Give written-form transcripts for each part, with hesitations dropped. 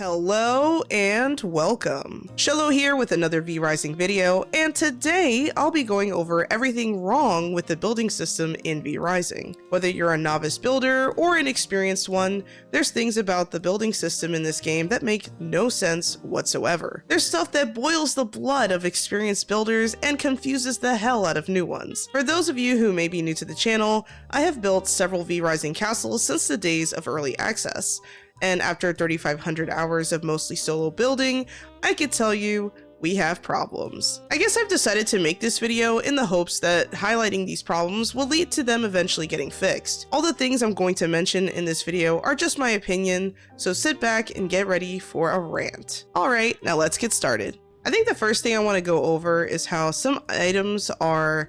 Hello and welcome. Shello here with another V-Rising video, and today I'll be going over everything wrong with the building system in V-Rising. Whether you're a novice builder or an experienced one, there's things about the building system in this game that make no sense whatsoever. There's stuff that boils the blood of experienced builders and confuses the hell out of new ones. For those of you who may be new to the channel, I have built several V-Rising castles since the days of early access. And after 3,500 hours of mostly solo building, I could tell you we have problems. I guess I've decided to make this video in the hopes that highlighting these problems will lead to them eventually getting fixed. All the things I'm going to mention in this video are just my opinion, so sit back and get ready for a rant. Alright, now let's get started. I think the first thing I want to go over is how some items are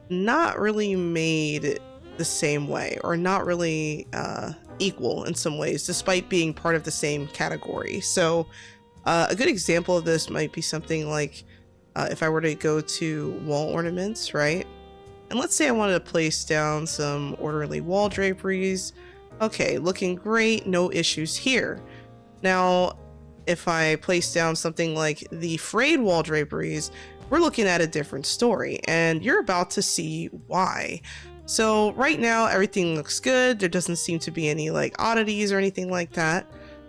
not really made the same way, or not really equal in some ways, despite being part of the same category. So a good example of this might be something like if I were to go to wall ornaments, right? And let's say I wanted to place down some orderly wall draperies. Okay, looking great, no issues here. Now, if I place down something like the frayed wall draperies, we're looking at a different story, and you're about to see why. So right now everything looks good. There doesn't seem to be any like oddities or anything like that.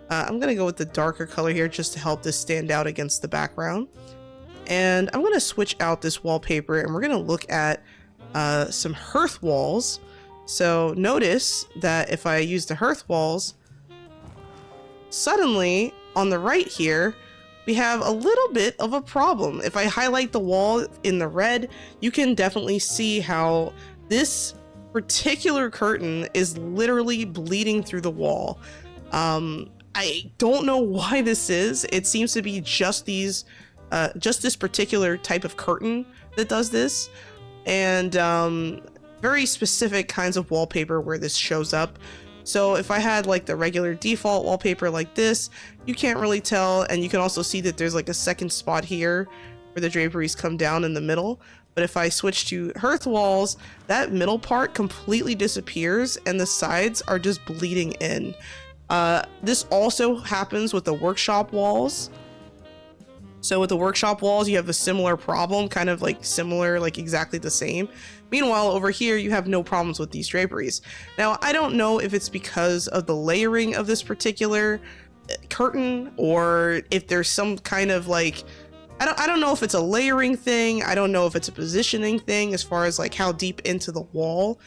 I'm gonna go with the darker color here just to help this stand out against the background. And I'm gonna switch out this wallpaper and we're gonna look at some hearth walls. So notice that if I use the hearth walls, suddenly on the right here, we have a little bit of a problem. If I highlight the wall in the red, you can definitely see how this particular curtain is literally bleeding through the wall. I don't know why this is. It seems to be just this particular type of curtain that does this, and very specific kinds of wallpaper where this shows up. So if I had like the regular default wallpaper like this, you can't really tell, and you can also see that there's like a second spot here where the draperies come down in the middle. But if I switch to hearth walls, that middle part completely disappears and the sides are just bleeding in. This also happens with the workshop walls. So with the workshop walls, you have a similar problem, kind of like similar, like exactly the same. Meanwhile, over here, you have no problems with these draperies. Now, I don't know if it's because of the layering of this particular curtain, or if there's some kind of like, I don't know if it's a layering thing. I don't know if it's a positioning thing as far as like how deep into the wall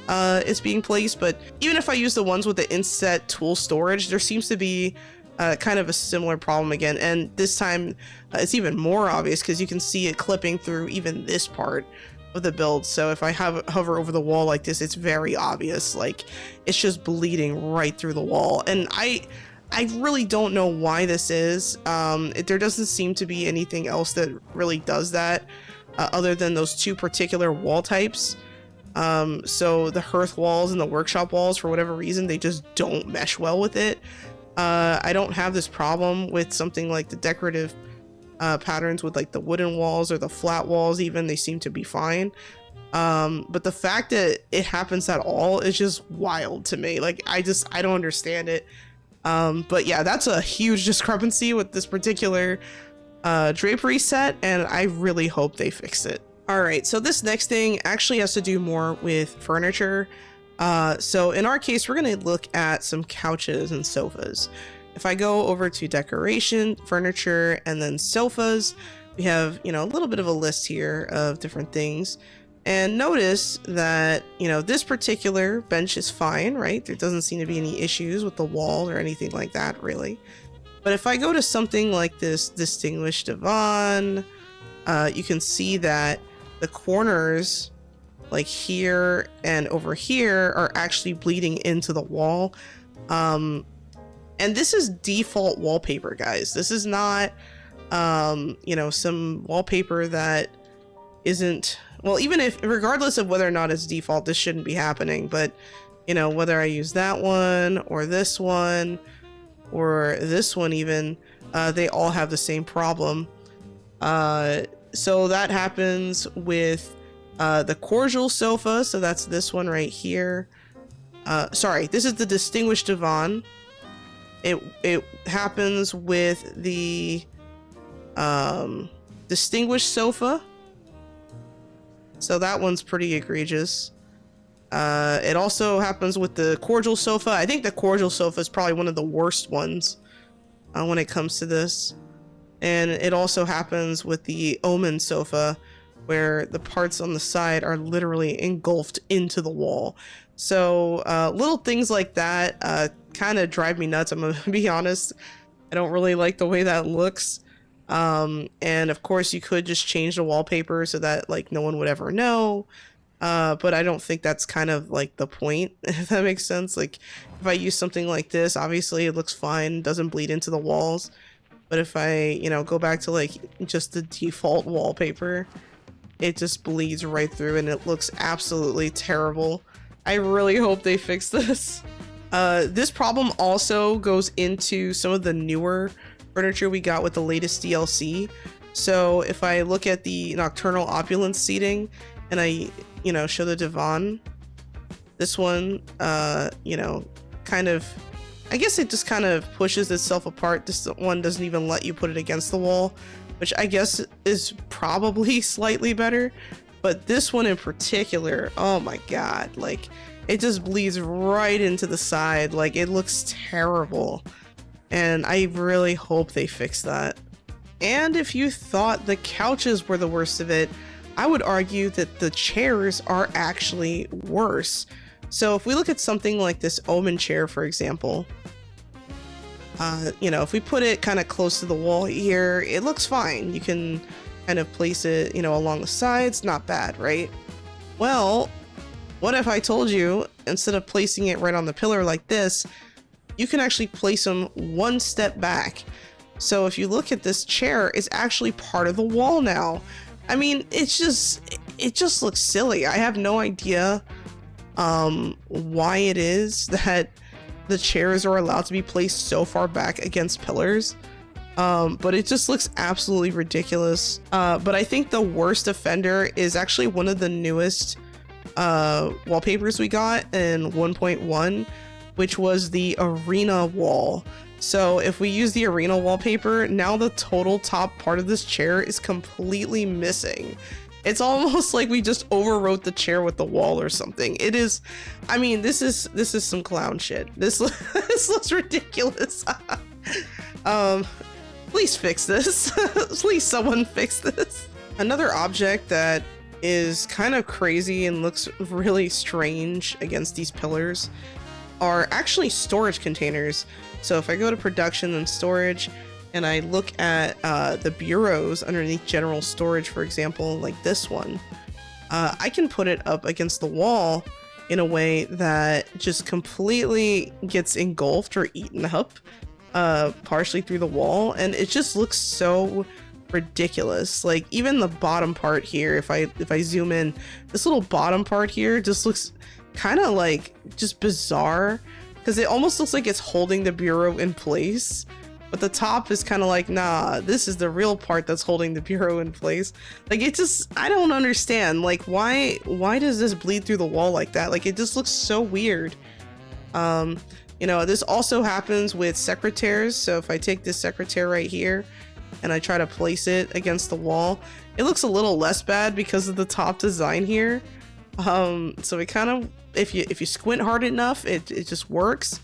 it's being placed. But even if I use the ones with the inset tool storage, there seems to be kind of a similar problem again. And this time it's even more obvious because you can see it clipping through even this part of the build. So if I hover over the wall like this, it's very obvious. Like it's just bleeding right through the wall. And I really don't know why this is. There doesn't seem to be anything else that really does that other than those two particular wall types. So the hearth walls and the workshop walls, for whatever reason, they just don't mesh well with it. I don't have this problem with something like the decorative patterns with like the wooden walls or the flat walls even. They seem to be fine. But the fact that it happens at all is just wild to me. Like I don't understand it. But yeah, that's a huge discrepancy with this particular drapery set, and I really hope they fix it. All right, so this next thing actually has to do more with furniture. So in our case, we're going to look at some couches and sofas. If I go over to decoration, furniture, and then sofas, we have, a little bit of a list here of different things. And notice that, this particular bench is fine, right? There doesn't seem to be any issues with the wall or anything like that, really. But if I go to something like this distinguished divan, you can see that the corners, like here and over here, are actually bleeding into the wall. And this is default wallpaper, guys. This is not, some wallpaper that isn't... Well, even if, regardless of whether or not it's default, this shouldn't be happening. But, whether I use that one or this one even, they all have the same problem. So that happens with the cordial sofa. So that's this one right here. Sorry, this is the distinguished divan. It happens with the distinguished sofa. So that one's pretty egregious. It also happens with the cordial sofa. I think the cordial sofa is probably one of the worst ones when it comes to this. And it also happens with the omen sofa, where the parts on the side are literally engulfed into the wall. So little things like that kind of drive me nuts. I'm gonna be honest. I don't really like the way that looks. And of course you could just change the wallpaper so that like no one would ever know. But I don't think that's kind of like the point, if that makes sense. Like if I use something like this, obviously it looks fine, doesn't bleed into the walls. But if I, you know, go back to like just the default wallpaper, it just bleeds right through and it looks absolutely terrible. I really hope they fix this. This problem also goes into some of the newer furniture we got with the latest DLC. So if I look at the Nocturnal Opulence seating and I, you know, show the divan, this one, you know, kind of, I guess it just kind of pushes itself apart. This one doesn't even let you put it against the wall, which I guess is probably slightly better. But this one in particular, oh my god, like it just bleeds right into the side. Like it looks terrible. And I really hope they fix that. And if you thought the couches were the worst of it, I would argue that the chairs are actually worse. So if we look at something like this Omen chair, for example, you know, if we put it kind of close to the wall here, it looks fine. You can kind of place it, you know, along the sides, not bad, right? Well, what if I told you, instead of placing it right on the pillar like this, you can actually place them one step back. So if you look at this chair, it's actually part of the wall now. I mean, it just looks silly. I have no idea why it is that the chairs are allowed to be placed so far back against pillars. But it just looks absolutely ridiculous. But I think the worst offender is actually one of the newest wallpapers we got in 1.1, which was the arena wall. So if we use the arena wallpaper, now the total top part of this chair is completely missing. It's almost like we just overwrote the chair with the wall or something. It is, I mean, this is some clown shit. This looks ridiculous. Please fix this. Please someone fix this. Another object that is kind of crazy and looks really strange against these pillars are actually storage containers. So if I go to production and storage and I look at the bureaus underneath general storage, for example, like this one, I can put it up against the wall in a way that just completely gets engulfed or eaten up partially through the wall, and it just looks so ridiculous. Like even the bottom part here, if I zoom in, this little bottom part here just looks kind of like just bizarre, because it almost looks like it's holding the bureau in place, but the top is kind of like, nah, this is the real part that's holding the bureau in place. Like it just, I don't understand, like why does this bleed through the wall like that? Like it just looks so weird. You know, this also happens with secretaires. So if I take this secretaire right here and I try to place it against the wall, it looks a little less bad because of the top design here. So it kind of, if you squint hard enough, it just works.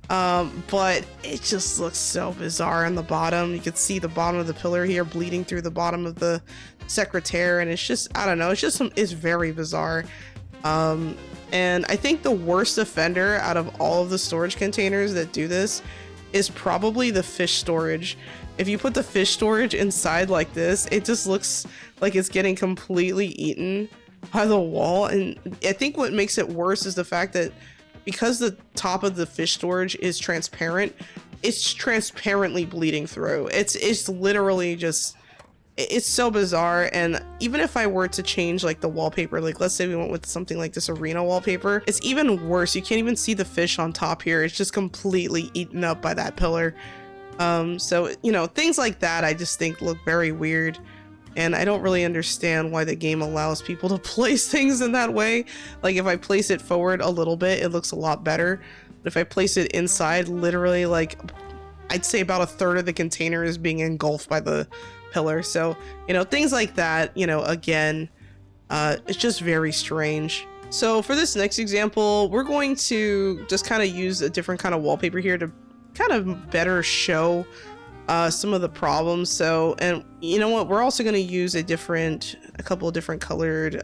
But it just looks so bizarre on the bottom. You can see the bottom of the pillar here bleeding through the bottom of the secretaire, and it's just, I don't know, it's very bizarre. And I think the worst offender out of all of the storage containers that do this is probably the fish storage. If you put the fish storage inside like this, it just looks like it's getting completely eaten by the wall. And I think what makes it worse is the fact that because the top of the fish storage is transparent, it's transparently bleeding through. It's literally just, it's so bizarre. And even if I were to change like the wallpaper, like let's say we went with something like this arena wallpaper, it's even worse. You can't even see the fish on top here. It's just completely eaten up by that pillar. So, you know, things like that I just think look very weird. And I don't really understand why the game allows people to place things in that way. Like if I place it forward a little bit, it looks a lot better. But if I place it inside, literally like I'd say about a third of the container is being engulfed by the pillar. So, you know, things like that, you know, again, it's just very strange. So for this next example, we're going to just kind of use a different kind of wallpaper here to kind of better show some of the problems. So, and you know what, we're also going to use a couple of different colored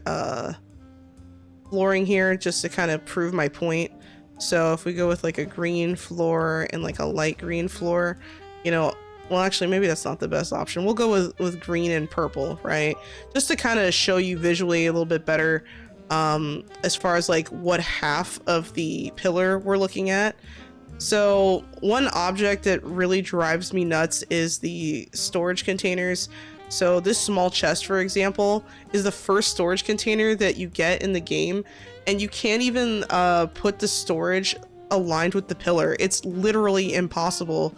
flooring here just to kind of prove my point. So if we go with like a green floor and like a light green floor, you know, well, actually, maybe that's not the best option. We'll go with green and purple, right? Just to kind of show you visually a little bit better as far as like what half of the pillar we're looking at. So one object that really drives me nuts is the storage containers. So this small chest, for example, is the first storage container that you get in the game, and you can't even put the storage aligned with the pillar. It's literally impossible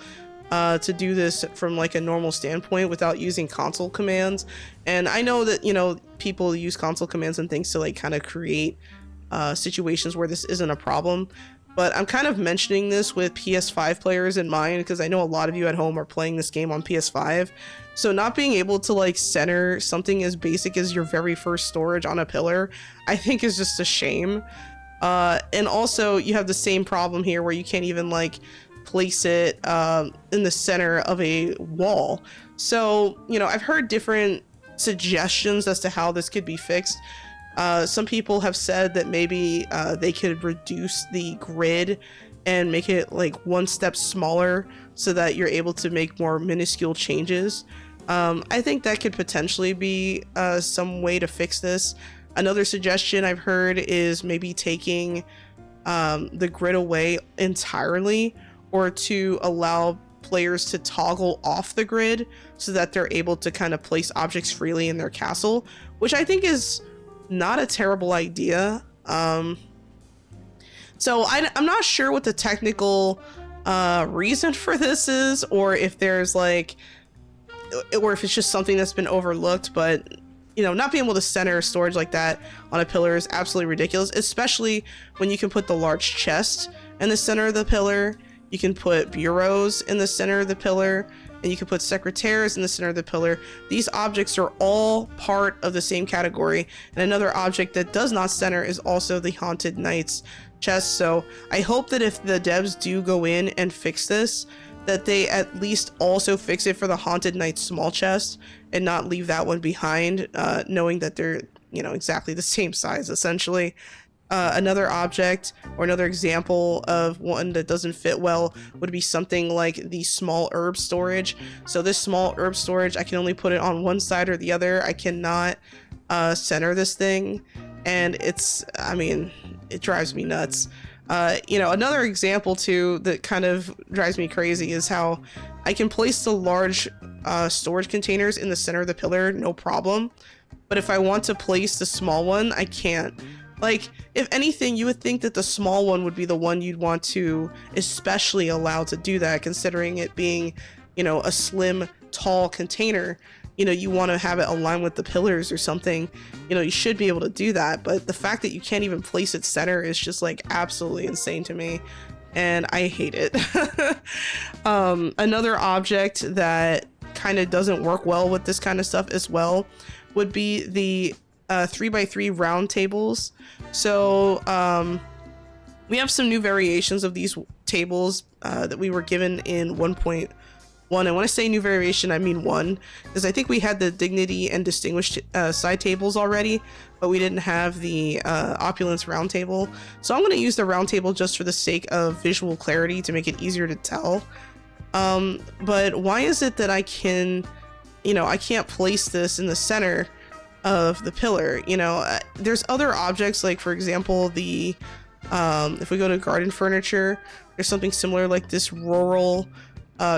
to do this from like a normal standpoint without using console commands. And I know that, you know, people use console commands and things to like kind of create situations where this isn't a problem. But I'm kind of mentioning this with PS5 players in mind because I know a lot of you at home are playing this game on PS5. So not being able to like center something as basic as your very first storage on a pillar, I think is just a shame. And also you have the same problem here where you can't even like place it in the center of a wall. So, you know, I've heard different suggestions as to how this could be fixed. Some people have said that maybe they could reduce the grid and make it like one step smaller so that you're able to make more minuscule changes. I think that could potentially be some way to fix this. Another suggestion I've heard is maybe taking the grid away entirely, or to allow players to toggle off the grid so that they're able to kind of place objects freely in their castle, which I think is not a terrible idea. So I'm not sure what the technical reason for this is, or if there's like, or if it's just something that's been overlooked. But you know, not being able to center storage like that on a pillar is absolutely ridiculous, especially when you can put the large chest in the center of the pillar. You can put bureaus in the center of the pillar, and you can put secretaires in the center of the pillar. These objects are all part of the same category. And another object that does not center is also the Haunted Knights chest. So I hope that if the devs do go in and fix this, that they at least also fix it for the Haunted Knights small chest and not leave that one behind, knowing that they're, you know, exactly the same size essentially. Another object or another example of one that doesn't fit well would be something like the small herb storage. So this small herb storage, I can only put it on one side or the other. I cannot center this thing, and it's, I mean, it drives me nuts. You know, another example too that kind of drives me crazy is how I can place the large storage containers in the center of the pillar, no problem. But if I want to place the small one, I can't. Like, if anything, you would think that the small one would be the one you'd want to especially allow to do that, considering it being, you know, a slim, tall container. You know, you want to have it aligned with the pillars or something. You know, you should be able to do that. But the fact that you can't even place it center is just like absolutely insane to me. And I hate it. Another object that kind of doesn't work well with this kind of stuff as well would be the 3x3 round tables. So we have some new variations of these tables that we were given in 1.1. And when I say new variation, I mean 1, because I think we had the dignity and distinguished side tables already, but we didn't have the opulence round table. So I'm going to use the round table just for the sake of visual clarity to make it easier to tell. But why is it that I can, you know, I can't place this in the center of the pillar? You know, there's other objects, like for example the if we go to garden furniture, there's something similar like this rural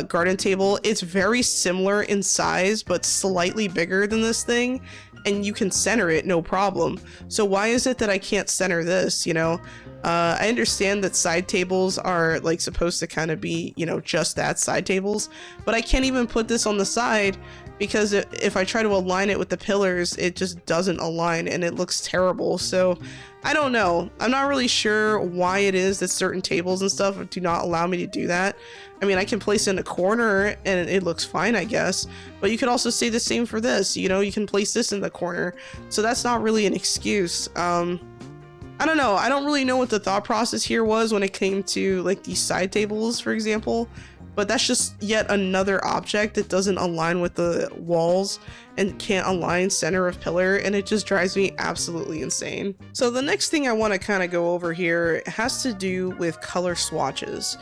garden table. It's very similar in size but slightly bigger than this thing, and you can center it no problem. So why is it that I can't center this? You know, I understand that side tables are like supposed to kind of be, you know, just that, side tables, but I can't even put this on the side because if I try to align it with the pillars, it just doesn't align and it looks terrible. So I don't know. I'm not really sure why it is that certain tables and stuff do not allow me to do that. I mean, I can place it in a corner and it looks fine, I guess. But you could also say the same for this. You know, you can place this in the corner. So that's not really an excuse. I don't know. I don't really know what the thought process here was when it came to like these side tables, for example. But that's just yet another object that doesn't align with the walls and can't align center of pillar, and it just drives me absolutely insane. So the next thing I want to kind of go over here has to do with color swatches.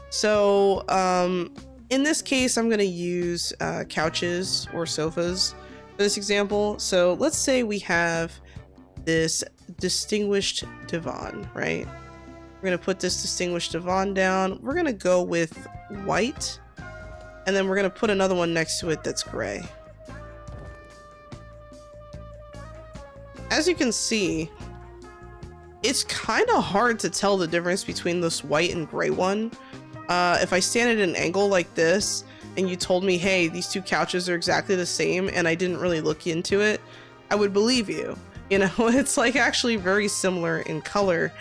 So in this case, I'm going to use couches or sofas for this example. So let's say we have this distinguished divan, right? We're going to put this distinguished divan down. We're going to go with white, and then we're going to put another one next to it that's gray. As you can see, it's kind of hard to tell the difference between this white and gray one. If I stand at an angle like this and you told me, hey, these two couches are exactly the same, and I didn't really look into it, I would believe you. You know, it's like actually very similar in color,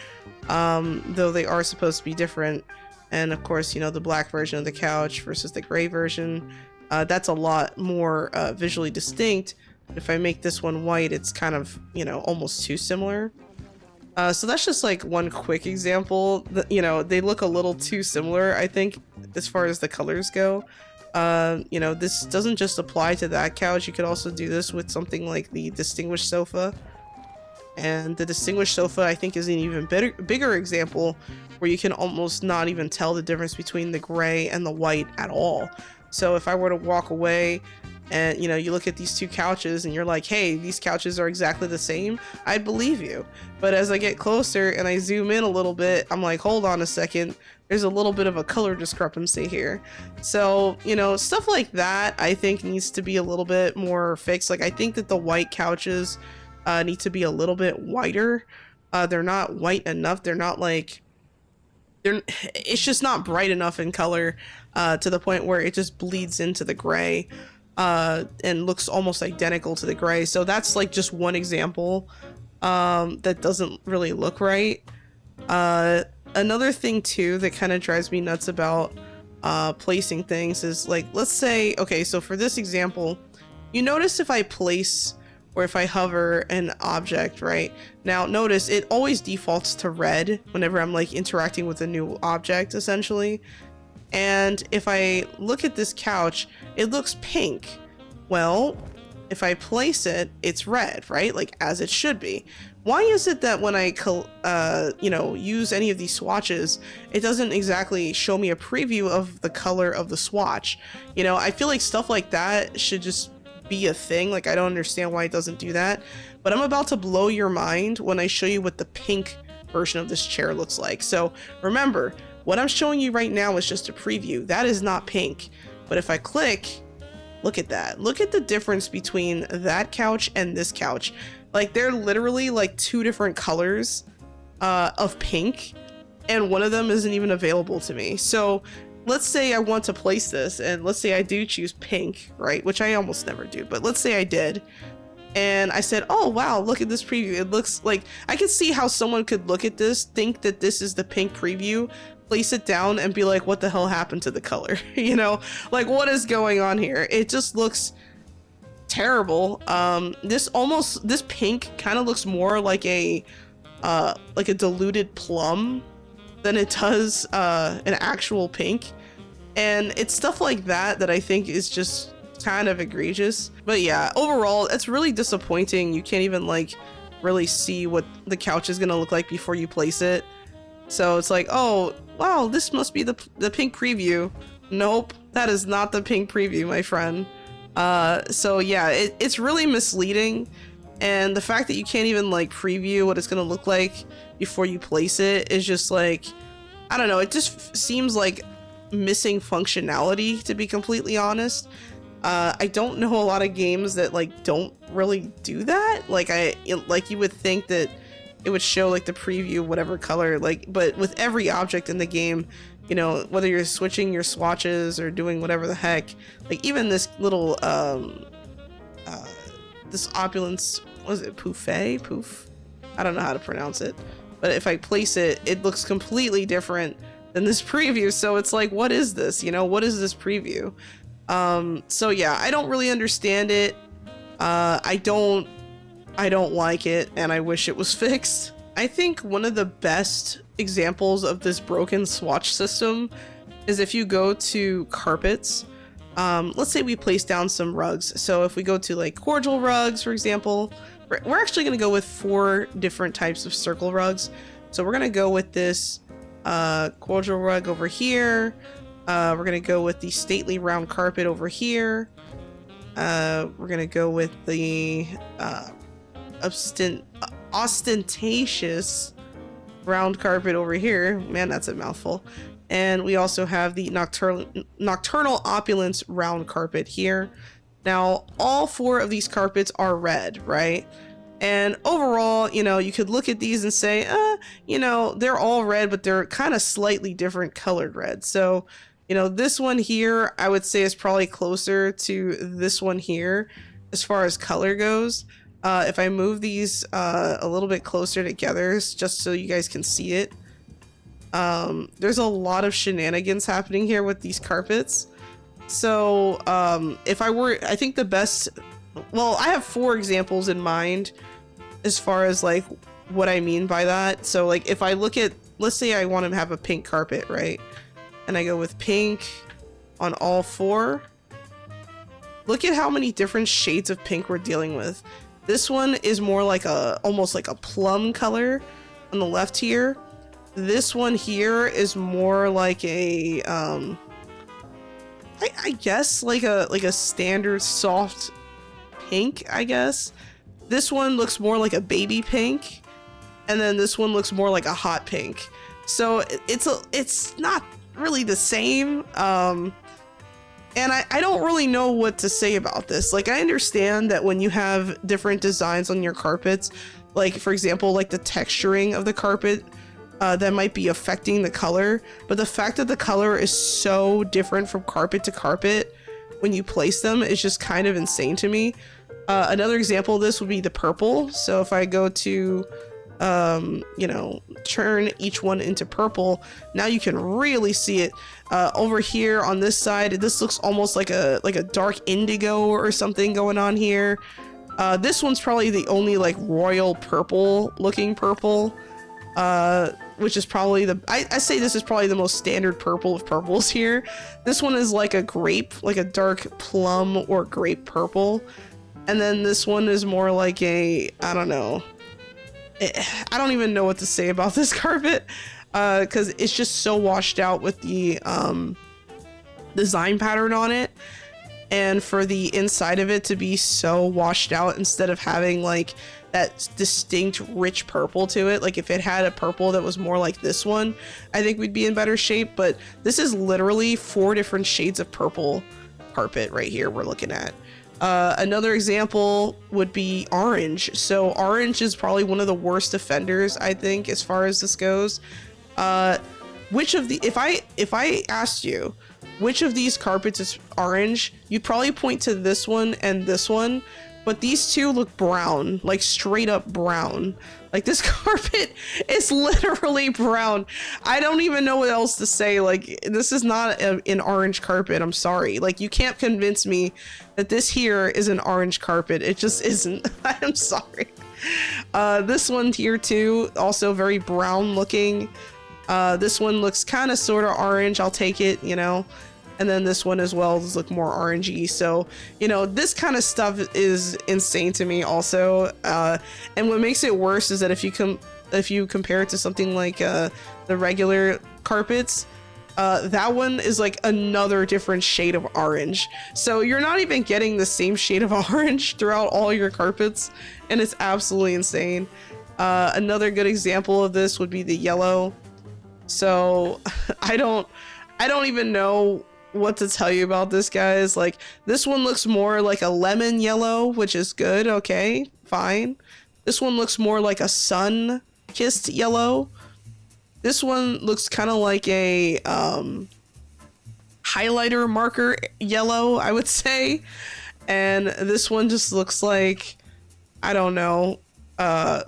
though they are supposed to be different. And of course, you know, the black version of the couch versus the gray version, that's a lot more visually distinct. If I make this one white, it's kind of, you know, almost too similar. So that's just like one quick example. You know, they look a little too similar, I think, as far as the colors go. You know, this doesn't just apply to that couch. You could also do this with something like the distinguished sofa. And the distinguished sofa, I think, is an even bigger example where you can almost not even tell the difference between the gray and the white at all. So if I were to walk away and, you know, you look at these two couches and you're like, hey, these couches are exactly the same, I'd believe you. But as I get closer and I zoom in a little bit, I'm like, hold on a second, there's a little bit of a color discrepancy here. So, you know, stuff like that, I think needs to be a little bit more fixed. Like, I think that the white couches need to be a little bit whiter. They're not white enough. They're not like, it's just not bright enough in color to the point where it just bleeds into the gray and looks almost identical to the gray. So that's like just one example that doesn't really look right. Another thing too that kind of drives me nuts about placing things is, like, let's say, okay, so for this example, you notice if I place or if I hover an object, right? Now notice it always defaults to red whenever I'm like interacting with a new object, essentially. And if I look at this couch, it looks pink. Well, if I place it, it's red, right? Like, as it should be. Why is it that when I, you know, use any of these swatches, it doesn't exactly show me a preview of the color of the swatch? You know, I feel like stuff like that should just be a thing. Like, I don't understand why it doesn't do that. But I'm about to blow your mind when I show you what the pink version of this chair looks like. So remember, what I'm showing you right now is just a preview. That is not pink. But if I click, look at that. Look at the difference between that couch and this couch. Like, they're literally like two different colors of pink, and one of them isn't even available to me. So let's say I want to place this, and let's say I do choose pink, right? Which I almost never do, but let's say I did. And I said, oh, wow, look at this preview. It looks like, I could see how someone could look at this, think that this is the pink preview, place it down and be like, what the hell happened to the color? You know, like, what is going on here? It just looks terrible. This pink kind of looks more like a diluted plum than it does an actual pink. And it's stuff like that I think is just kind of egregious. But yeah, overall, it's really disappointing. You can't even like really see what the couch is gonna look like before you place it. So it's like, oh wow, this must be the pink preview. Nope, that is not the pink preview, my friend. So yeah, it's really misleading. And the fact that you can't even like preview what it's gonna look like before you place it is just like, I don't know, it just seems like missing functionality, to be completely honest. I don't know a lot of games that like don't really do that. Like you would think that it would show like the preview whatever color, like, but with every object in the game, you know, whether you're switching your swatches or doing whatever the heck, like even this little this opulence, was it poof? I don't know how to pronounce it, but if I place it, it looks completely different than this preview. So it's like, what is this? You know, what is this preview? So yeah, I don't really understand it. I don't like it, and I wish it was fixed. I think one of the best examples of this broken swatch system is if you go to carpets. Let's say we place down some rugs. So if we go to like cordial rugs, for example, we're actually going to go with 4 different types of circle rugs. So we're going to go with this cordial rug over here. We're going to go with the stately round carpet over here. We're going to go with the ostentatious round carpet over here. Man, that's a mouthful. And we also have the nocturnal opulence round carpet here. Now, all 4 of these carpets are red, right? And overall, you know, you could look at these and say, you know, they're all red, but they're kind of slightly different colored red. So, you know, this one here, I would say is probably closer to this one here as far as color goes. If I move these a little bit closer together, just so you guys can see it, there's a lot of shenanigans happening here with these carpets. So I think the best, well, I have 4 examples in mind as far as like what I mean by that. So like if I look at, let's say I want to have a pink carpet, right? And I go with pink on all 4. Look at how many different shades of pink we're dealing with. This one is more like almost like a plum color on the left here. This one here is more like a I guess like a standard soft pink, I guess. This one looks more like a baby pink, and then this one looks more like a hot pink. So it's not really the same. And I don't really know what to say about this. Like, I understand that when you have different designs on your carpets, like for example, like the texturing of the carpet, that might be affecting the color, but the fact that the color is so different from carpet to carpet when you place them is just kind of insane to me. Another example of this would be the purple. So if I go to, you know, turn each one into purple, now you can really see it. Over here on this side, this looks almost like a dark indigo or something going on here. This one's probably the only like royal purple looking purple, which is probably I say this is probably the most standard purple of purples here. This one is like a grape, like a dark plum or grape purple. And then this one is more like I don't know. I don't even know what to say about this carpet, because it's just so washed out with the design pattern on it. And for the inside of it to be so washed out instead of having like that distinct rich purple to it. Like if it had a purple that was more like this one, I think we'd be in better shape. But this is literally 4 different shades of purple carpet right here we're looking at. Another example would be orange. So orange is probably one of the worst offenders, I think, as far as this goes. Which of the, if I asked you which of these carpets is orange, you'd probably point to this one and this one, but these 2 look brown, like straight up brown. Like this carpet is literally brown. I don't even know what else to say. Like, this is not an orange carpet. I'm sorry. Like, you can't convince me that this here is an orange carpet. It just isn't. I'm sorry. This one here too, also very brown looking. This one looks kind of sort of orange. I'll take it, you know. And then this one as well does look more orangey. So, you know, this kind of stuff is insane to me also. And what makes it worse is that if you compare it to something like the regular carpets, that one is like another different shade of orange. So you're not even getting the same shade of orange throughout all your carpets, and it's absolutely insane. Another good example of this would be the yellow. So I don't even know what to tell you about this, guys. Like, this one looks more like a lemon yellow, which is good. Okay, fine. This one looks more like a sun-kissed yellow. This one looks kind of like a highlighter marker yellow, I would say. And this one just looks like, I don't know,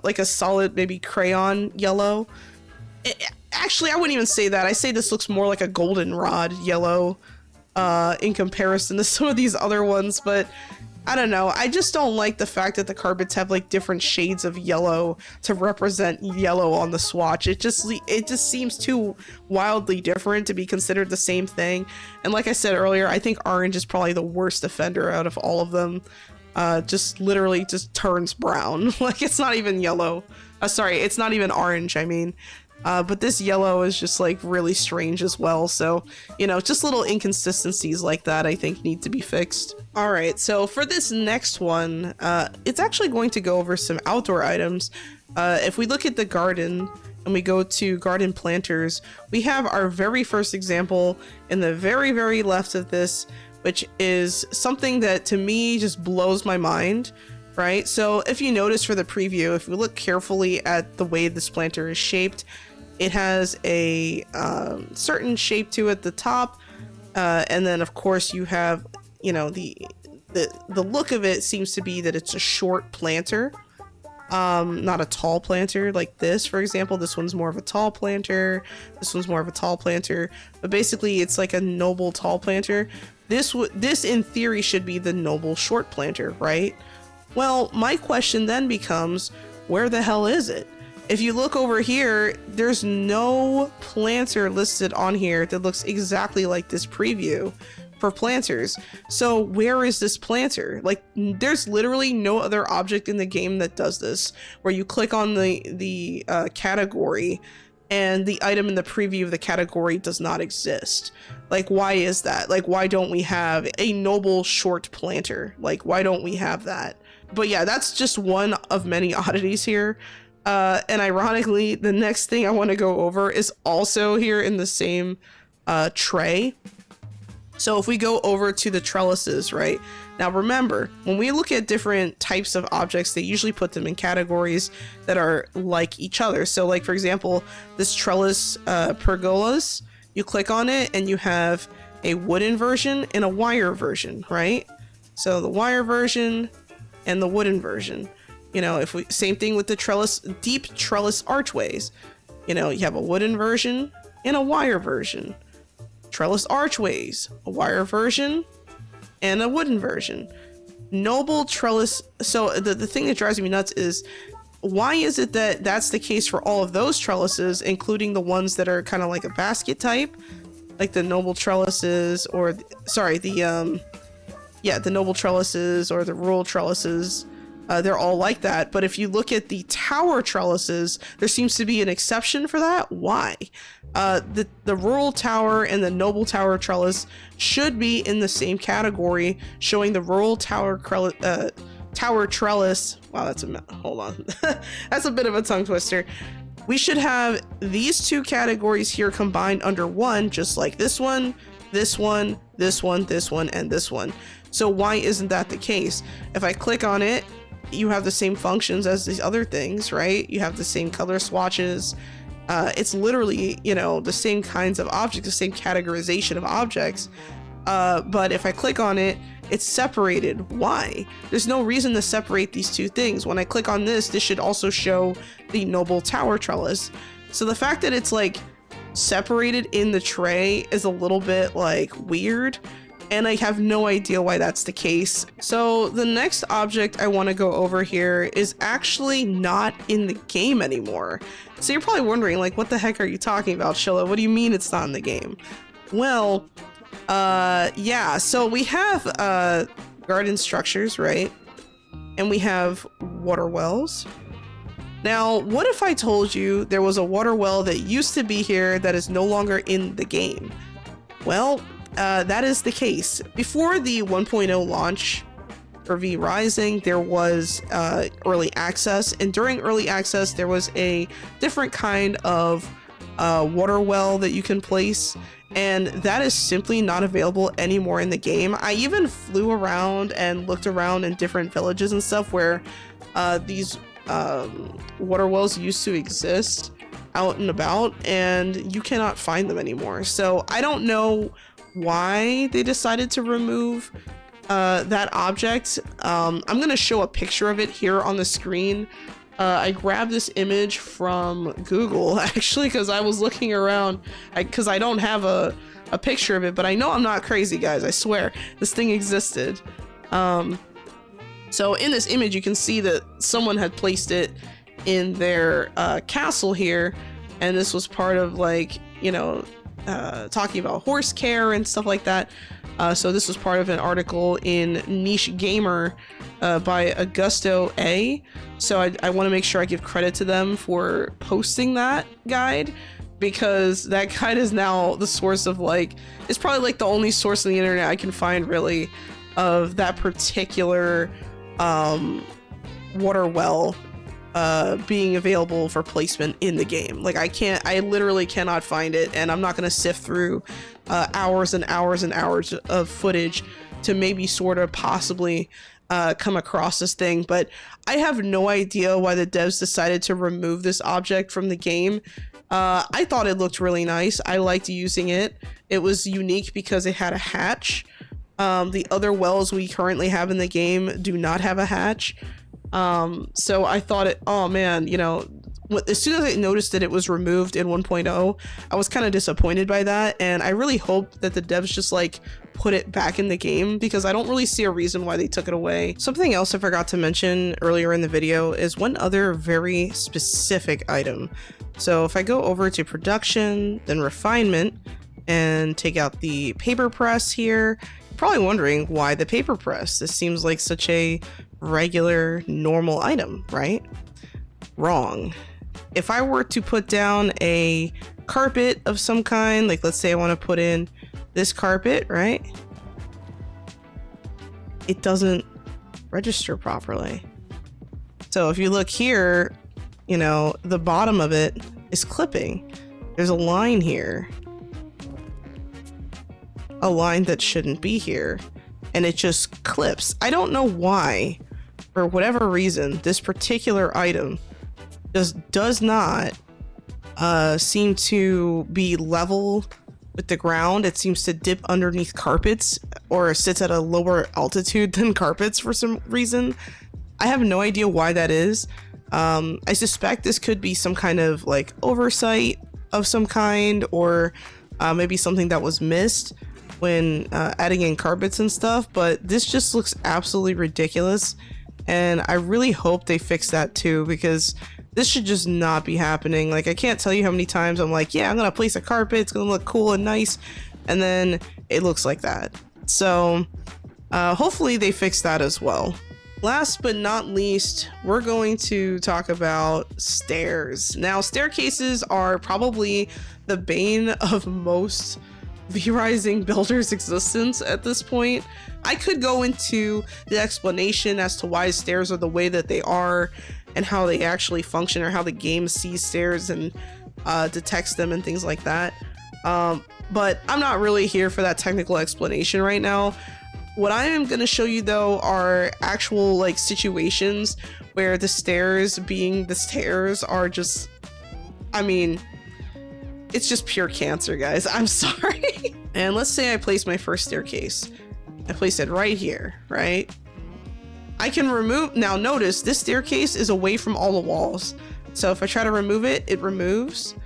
like a solid maybe crayon yellow. Actually, I wouldn't even say that. I say this looks more like a goldenrod yellow in comparison to some of these other ones, but I don't know. I just don't like the fact that the carpets have like different shades of yellow to represent yellow on the swatch. It just seems too wildly different to be considered the same thing. And like I said earlier, I think orange is probably the worst offender out of all of them. Just literally just turns brown. Like it's not even yellow. Sorry, it's not even orange, I mean. But this yellow is just like really strange as well. So, you know, just little inconsistencies like that I think need to be fixed. All right, so for this next one, it's actually going to go over some outdoor items. If we look at the garden and we go to garden planters, we have our very first example in the very, very left of this, which is something that to me just blows my mind. Right, so if you notice for the preview, if we look carefully at the way this planter is shaped, it has a certain shape to it at the top, and then of course you have, you know, the look of it seems to be that it's a short planter, not a tall planter like this, for example. This one's more of a tall planter, this one's more of a tall planter, but basically it's like a noble tall planter. This in theory should be the noble short planter, right? Well, my question then becomes, where the hell is it? If you look over here, there's no planter listed on here that looks exactly like this preview for planters. So where is this planter? Like, there's literally no other object in the game that does this, where you click on the category and the item in the preview of the category does not exist. Like, why is that? Like, why don't we have a noble short planter? Like, why don't we have that? But yeah, that's just one of many oddities here. And ironically, the next thing I want to go over is also here in the same tray. So if we go over to the trellises, right? Now remember, when we look at different types of objects, they usually put them in categories that are like each other. So like, for example, this trellis pergolas, you click on it and you have a wooden version and a wire version, right? So the wire version and the wooden version. You know, if we, same thing with the trellis, deep trellis archways. You know, you have a wooden version and a wire version. Trellis archways, a wire version and a wooden version. Noble trellis. So the thing that drives me nuts is, why is it that that's the case for all of those trellises, including the ones that are kind of like a basket type, like the noble trellises, or the noble trellises or the rural trellises. They're all like that. But if you look at the tower trellises, there seems to be an exception for that. Why? The rural tower and the noble tower trellis should be in the same category, showing the rural tower trellis. Wow, hold on. That's a bit of a tongue twister. We should have these two categories here combined under one, just like this one, this one, this one, this one, and this one. So why isn't that the case? If I click on it, you have the same functions as these other things, right? You have the same color swatches. It's literally, you know, the same kinds of objects, the same categorization of objects. But if I click on it, it's separated. Why? There's no reason to separate these two things. When I click on this, this should also show the noble tower trellis. So the fact that it's like separated in the tray is a little bit like weird. And I have no idea why that's the case. So the next object I want to go over here is actually not in the game anymore. So you're probably wondering, like, what the heck are you talking about, Shilla? What do you mean it's not in the game? Well, yeah, so we have garden structures, right? And we have water wells. Now, what if I told you there was a water well that used to be here that is no longer in the game? Well, that is the case. Before the 1.0 launch for V Rising, there was early access, and during early access there was a different kind of water well that you can place, and that is simply not available anymore in the game. I even flew around and looked around in different villages and stuff where these water wells used to exist out and about, and you cannot find them anymore. So I don't know why they decided to remove that object. I'm gonna show a picture of it here on the screen I grabbed this image from Google actually because I was looking around because I don't have a picture of it, but I know I'm not crazy, guys. I swear this thing existed. So in this image, you can see that someone had placed it in their castle here, and this was part of, like, you know, talking about horse care and stuff like that. So this was part of an article in Niche Gamer by Augusto A. So I want to make sure I give credit to them for posting that guide, because that guide is now the source of, like, it's probably like the only source on the internet I can find really of that particular water well being available for placement in the game. Like, I literally cannot find it, and I'm not going to sift through hours and hours and hours of footage to maybe sort of possibly come across this thing. But I have no idea why the devs decided to remove this object from the game. I thought it looked really nice. I liked using it. It was unique because it had a hatch. The other wells we currently have in the game do not have a hatch. So I thought oh man, you know, as soon as I noticed that it was removed in 1.0, I was kind of disappointed by that, and I really hope that the devs just, like, put it back in the game, because I don't really see a reason why they took it away. Something else I forgot to mention earlier in the video is one other very specific item. So if I go over to production, then refinement, and take out the paper press here, you're probably wondering why the paper press. This seems like such a regular, normal item, right? Wrong. If I were to put down a carpet of some kind, like let's say I want to put in this carpet, right? It doesn't register properly. So if you look here, you know, the bottom of it is clipping. There's a line here. A line that shouldn't be here. And it just clips. I don't know why, for whatever reason, this particular item just does not seem to be level with the ground. It seems to dip underneath carpets, or sits at a lower altitude than carpets for some reason. I have no idea why that is. I suspect this could be some kind of, like, oversight of some kind, or maybe something that was missed when adding in carpets and stuff, but this just looks absolutely ridiculous, and I really hope they fix that too, because this should just not be happening. Like, I can't tell you how many times I'm like, yeah, I'm gonna place a carpet, it's gonna look cool and nice, and then it looks like that. So hopefully they fix that as well. Last but not least, we're going to talk about stairs. Now, staircases are probably the bane of most V-Rising builders' existence at this point. I could go into the explanation as to why stairs are the way that they are, and how they actually function, or how the game sees stairs and detects them and things like that. But I'm not really here for that technical explanation right now. What I am going to show you, though, are actual, like, situations where the stairs being the stairs are just, I mean, it's just pure cancer, guys. I'm sorry. And let's say I place my first staircase. I place it right here, right? I can remove, now notice this staircase is away from all the walls. So if I try to remove it, it removes,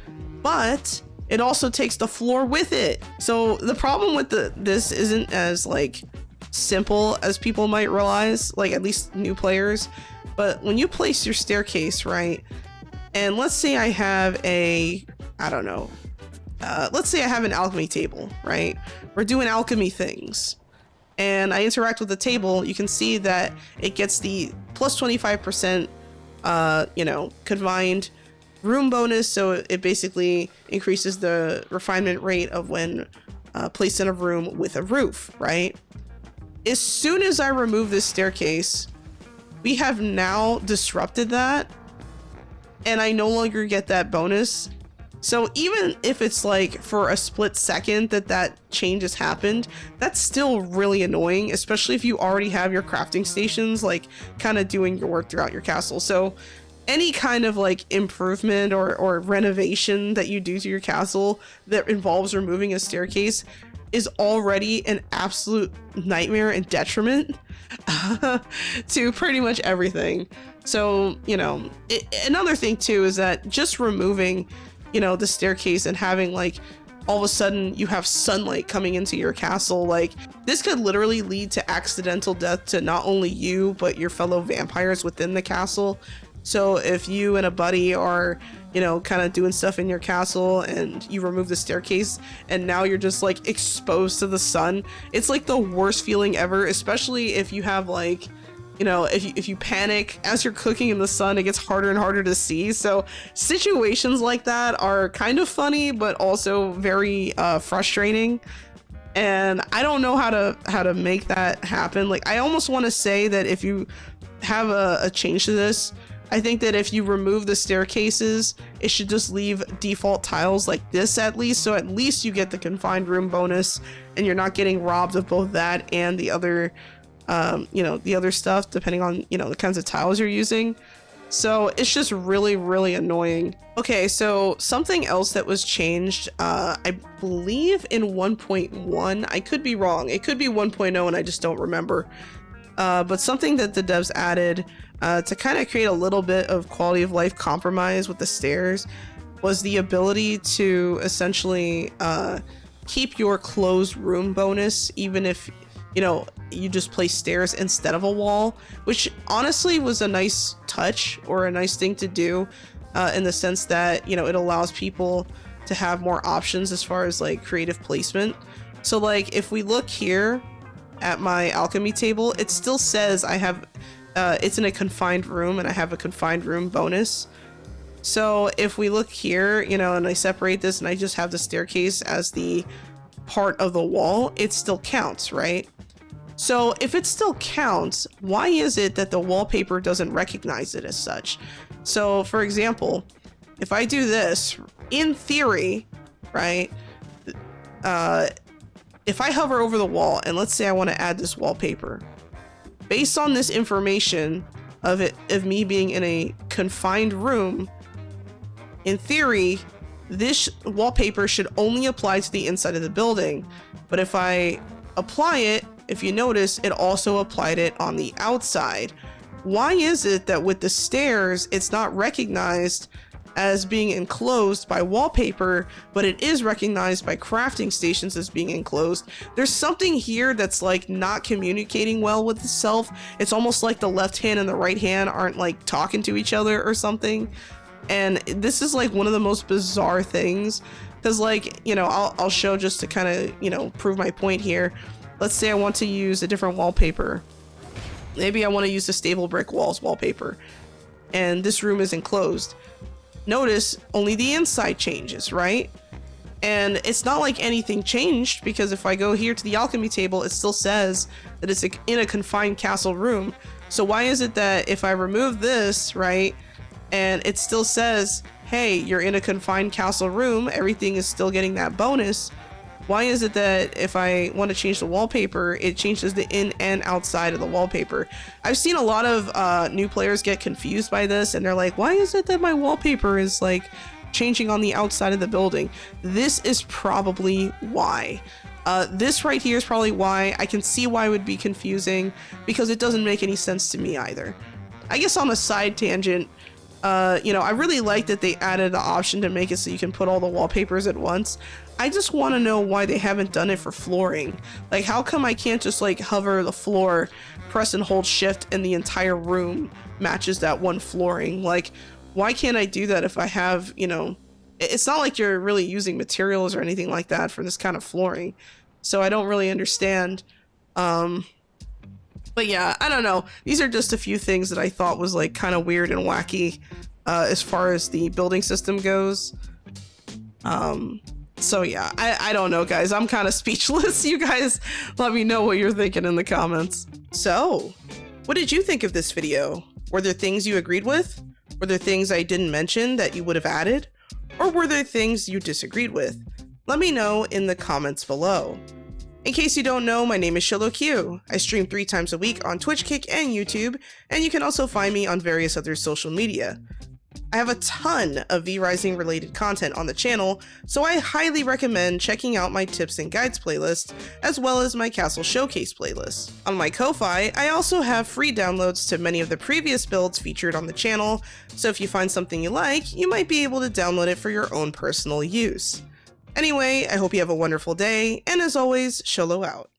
but it also takes the floor with it. So the problem with this isn't as, like, simple as people might realize, like, at least new players. But when you place your staircase, right, and let's say I have a, I don't know, let's say I have an alchemy table, right? We're doing alchemy things, and I interact with the table. You can see that it gets the plus 25%, you know, confined room bonus. So it basically increases the refinement rate of when placed in a room with a roof, right? As soon as I remove this staircase, we have now disrupted that, and I no longer get that bonus. So even if it's like for a split second that change has happened, that's still really annoying, especially if you already have your crafting stations, like, kind of doing your work throughout your castle. So any kind of, like, improvement or renovation that you do to your castle that involves removing a staircase is already an absolute nightmare and detriment to pretty much everything. So, you know, another thing too is that just removing, you know, the staircase and having like all of a sudden you have sunlight coming into your castle, like this could literally lead to accidental death to not only you but your fellow vampires within the castle. So if you and a buddy are, you know, kind of doing stuff in your castle and you remove the staircase and now you're just like exposed to the sun, it's like the worst feeling ever, especially if you have like, you know, if you panic as you're cooking in the sun, it gets harder and harder to see. So situations like that are kind of funny, but also very frustrating. And I don't know how to make that happen. Like, I almost want to say that if you have a change to this, I think that if you remove the staircases, it should just leave default tiles like this at least. So at least you get the confined room bonus and you're not getting robbed of both that and the other you know, the other stuff, depending on, you know, the kinds of tiles you're using. So it's just really, really annoying. Okay, so something else that was changed, I believe in 1.1, I could be wrong. It could be 1.0 and I just don't remember. But something that the devs added to kind of create a little bit of quality of life compromise with the stairs was the ability to essentially keep your closed room bonus, even if, you know, you just place stairs instead of a wall, which honestly was a nice touch or a nice thing to do in the sense that, you know, it allows people to have more options as far as like creative placement. So like if we look here at my alchemy table, it still says I have it's in a confined room and I have a confined room bonus. So if we look here, you know, and I separate this and I just have the staircase as the part of the wall, it still counts, right? So if it still counts, why is it that the wallpaper doesn't recognize it as such? So for example, if I do this, in theory, right, if I hover over the wall and let's say I want to add this wallpaper, based on this information of me being in a confined room, in theory, this wallpaper should only apply to the inside of the building. But if I apply it, if you notice, it also applied it on the outside. Why is it that with the stairs, it's not recognized as being enclosed by wallpaper, but it is recognized by crafting stations as being enclosed? There's something here that's like not communicating well with itself. It's almost like the left hand and the right hand aren't like talking to each other or something. And this is like one of the most bizarre things, because like, you know, I'll show just to kind of, you know, prove my point here. Let's say I want to use a different wallpaper. Maybe I want to use the stable brick walls wallpaper, and this room is enclosed. Notice only the inside changes, right? And it's not like anything changed, because if I go here to the alchemy table, it still says that it's in a confined castle room. So why is it that if I remove this, right, and it still says, hey, you're in a confined castle room, everything is still getting that bonus? Why is it that if I want to change the wallpaper, it changes the in and outside of the wallpaper? I've seen a lot of new players get confused by this, and they're like, why is it that my wallpaper is like changing on the outside of the building? This is probably why. This right here is probably why. I can see why it would be confusing, because it doesn't make any sense to me either. I guess on a side tangent, you know, I really like that they added the option to make it so you can put all the wallpapers at once. I just want to know why they haven't done it for flooring. Like, how come I can't just like hover the floor, press and hold shift, and the entire room matches that one flooring? Like, why can't I do that if I have, you know, it's not like you're really using materials or anything like that for this kind of flooring. So I don't really understand. But yeah, I don't know. These are just a few things that I thought was like kind of weird and wacky as far as the building system goes. So yeah, I don't know, guys. I'm kind of speechless. You guys let me know what you're thinking in the comments. So, what did you think of this video? Were there things you agreed with? Were there things I didn't mention that you would have added? Or were there things you disagreed with? Let me know in the comments below. In case you don't know, my name is ShillowQ. I stream 3 times a week on Twitch, Kick, and YouTube, and you can also find me on various other social media. I have a ton of V-Rising related content on the channel, so I highly recommend checking out my tips and guides playlist, as well as my Castle Showcase playlist. On my Ko-Fi, I also have free downloads to many of the previous builds featured on the channel, so if you find something you like, you might be able to download it for your own personal use. Anyway, I hope you have a wonderful day, and as always, Sholo out.